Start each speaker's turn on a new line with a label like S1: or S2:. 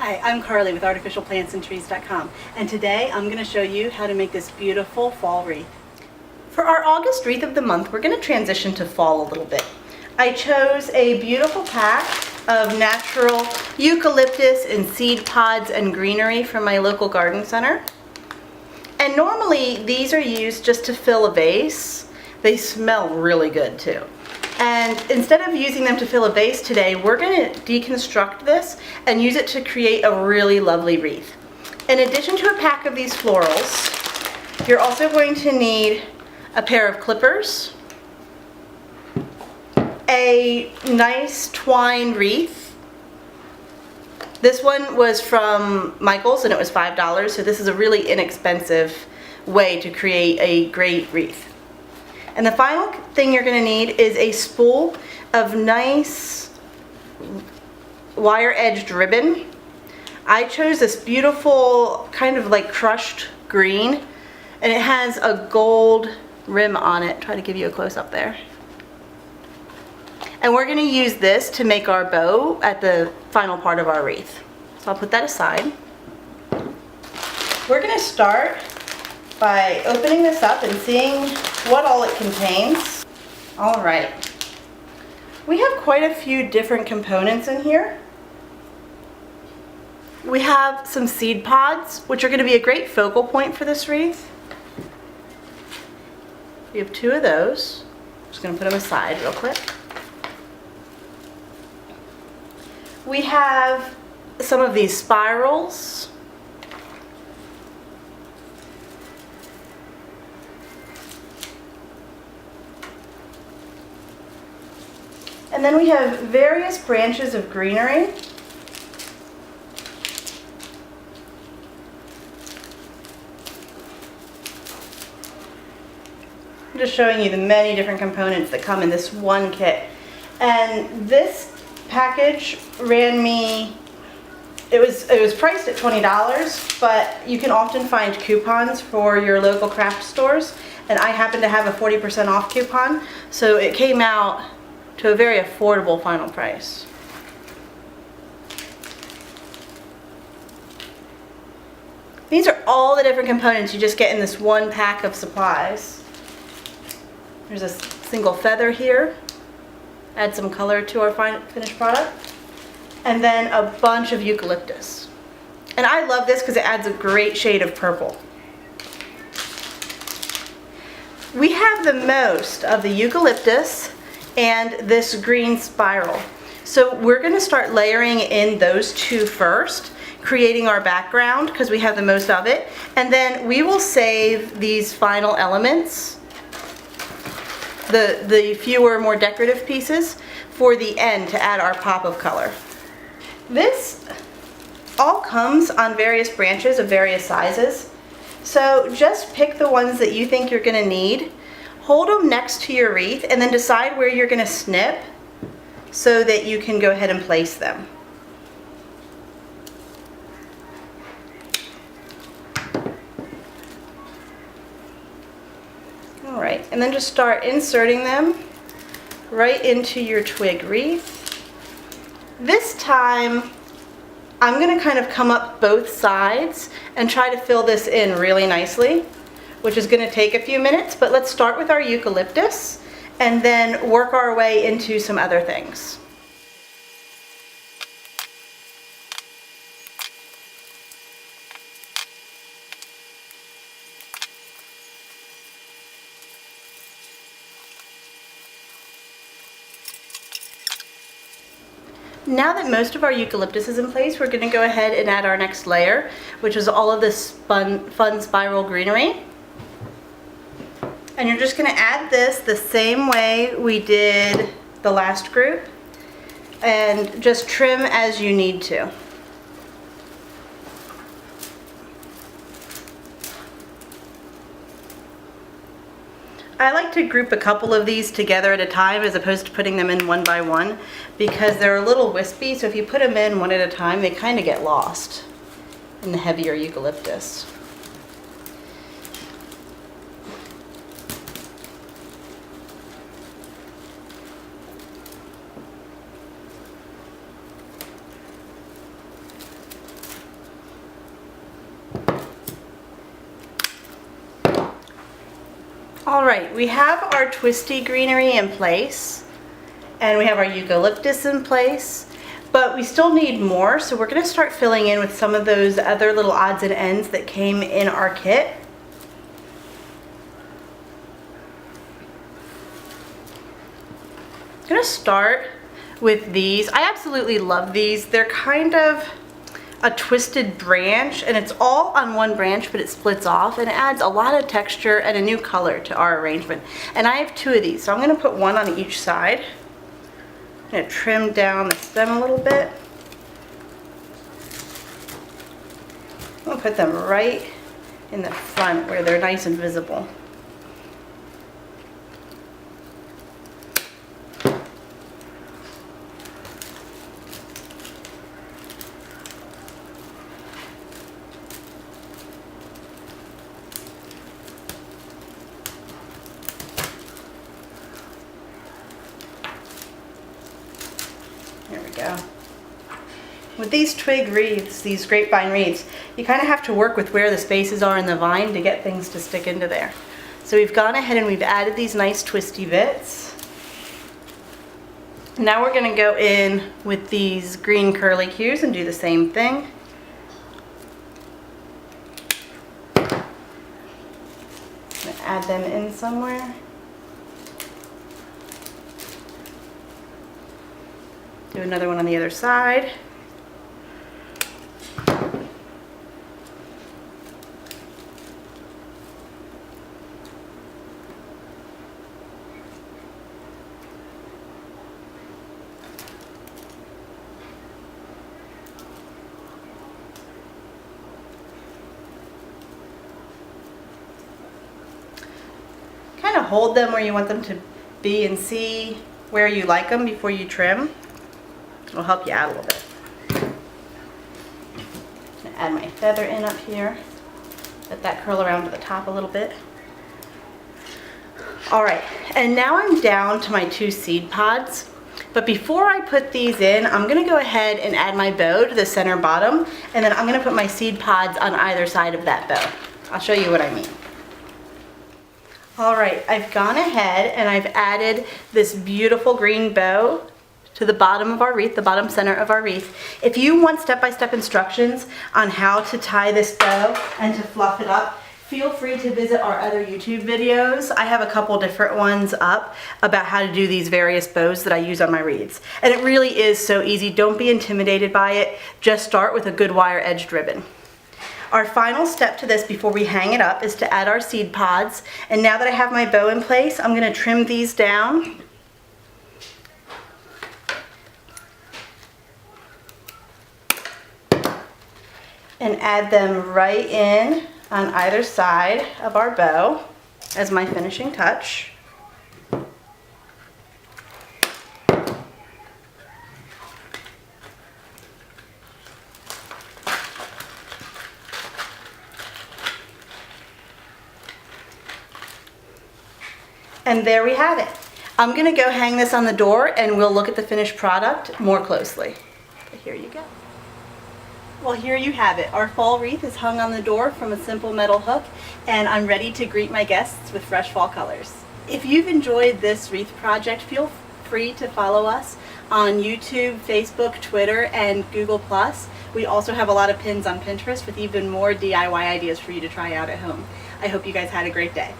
S1: Hi, I'm Carly with artificialplantsandtrees.com, and today I'm going to show you how to make this beautiful fall wreath. For our August wreath of the month, we're going to transition to fall a little bit. I chose a beautiful pack of natural eucalyptus and seed pods and greenery from my local garden center. And normally these are used just to fill a vase. They smell really good too. And instead of using them to fill a vase today, we're going to deconstruct this and use it to create a really lovely wreath. In addition to a pack of these florals, you're also going to need a pair of clippers, a nice twine wreath. This one was from Michael's and it was $5, so this is a really inexpensive way to create a great wreath. And the final thing you're going to need is a spool of nice wire-edged ribbon. I chose this beautiful kind of like crushed green, and it has a gold rim on it. Try to give you a close-up there. And we're going to use this to make our bow at the final part of our wreath. So I'll put that aside. We're going to start by opening this up and seeing what all it contains. All right. We have quite a few different components in here. We have some seed pods, which are going to be a great focal point for this wreath. We have 2 of those. I'm just going to put them aside real quick. We have some of these spirals. And then we have various branches of greenery. I'm just showing you the many different components that come in this one kit. And this package ran me, it was priced at $20, but you can often find coupons for your local craft stores. And I happen to have a 40% off coupon, so it came out to a very affordable final price. These are all the different components you just get in this one pack of supplies. There's a single feather here, add some color to our finished product, and then a bunch of eucalyptus. And I love this because it adds a great shade of purple. We have the most of the eucalyptus and this green spiral. So we're going to start layering in those 2 first, creating our background because we have the most of it, and then we will save these final elements, the fewer, more decorative pieces, for the end to add our pop of color. This all comes on various branches of various sizes, so just pick the ones that you think you're going to need. Hold them next to your wreath and then decide where you're going to snip so that you can go ahead and place them. All right, and then just start inserting them right into your twig wreath. This time I'm going to kind of come up both sides and try to fill this in really nicely, which is going to take a few minutes, but let's start with our eucalyptus and then work our way into some other things. Now that most of our eucalyptus is in place, we're going to go ahead and add our next layer, which is all of this fun spiral greenery. And you're just going to add this the same way we did the last group, and just trim as you need to. I like to group a couple of these together at a time as opposed to putting them in one by one, because they're a little wispy, so if you put them in one at a time, they kind of get lost in the heavier eucalyptus. All right, we have our twisty greenery in place, and we have our eucalyptus in place, but we still need more, so we're gonna start filling in with some of those other little odds and ends that came in our kit. I'm gonna start with these. I absolutely love these. They're kind of a twisted branch, and it's all on one branch, but it splits off and it adds a lot of texture and a new color to our arrangement. And I have 2 of these, so I'm gonna put one on each side. I'm gonna trim down the stem a little bit. I'm gonna put them right in the front where they're nice and visible. There we go. With these twig wreaths, these grapevine wreaths, you kind of have to work with where the spaces are in the vine to get things to stick into there. So we've gone ahead and we've added these nice twisty bits. Now we're going to go in with these green curly cues and do the same thing. I'm going to add them in somewhere. Do another one on the other side. Kind of hold them where you want them to be and see where you like them before you trim. It'll help you out a little bit. I'm gonna add my feather in up here. Let that curl around to the top a little bit. All right, and now I'm down to my 2 seed pods. But before I put these in, I'm gonna go ahead and add my bow to the center bottom, and then I'm gonna put my seed pods on either side of that bow. I'll show you what I mean. All right, I've gone ahead and I've added this beautiful green bow to the bottom of our wreath, the bottom center of our wreath. If you want step-by-step instructions on how to tie this bow and to fluff it up, feel free to visit our other YouTube videos. I have a couple different ones up about how to do these various bows that I use on my wreaths. And it really is so easy. Don't be intimidated by it. Just start with a good wire-edged ribbon. Our final step to this before we hang it up is to add our seed pods. And now that I have my bow in place, I'm gonna trim these down. And add them right in on either side of our bow as my finishing touch. And there we have it. I'm gonna go hang this on the door and we'll look at the finished product more closely. But here you go. Well, here you have it. Our fall wreath is hung on the door from a simple metal hook, and I'm ready to greet my guests with fresh fall colors. If you've enjoyed this wreath project, feel free to follow us on YouTube, Facebook, Twitter, and Google+. We also have a lot of pins on Pinterest with even more DIY ideas for you to try out at home. I hope you guys had a great day.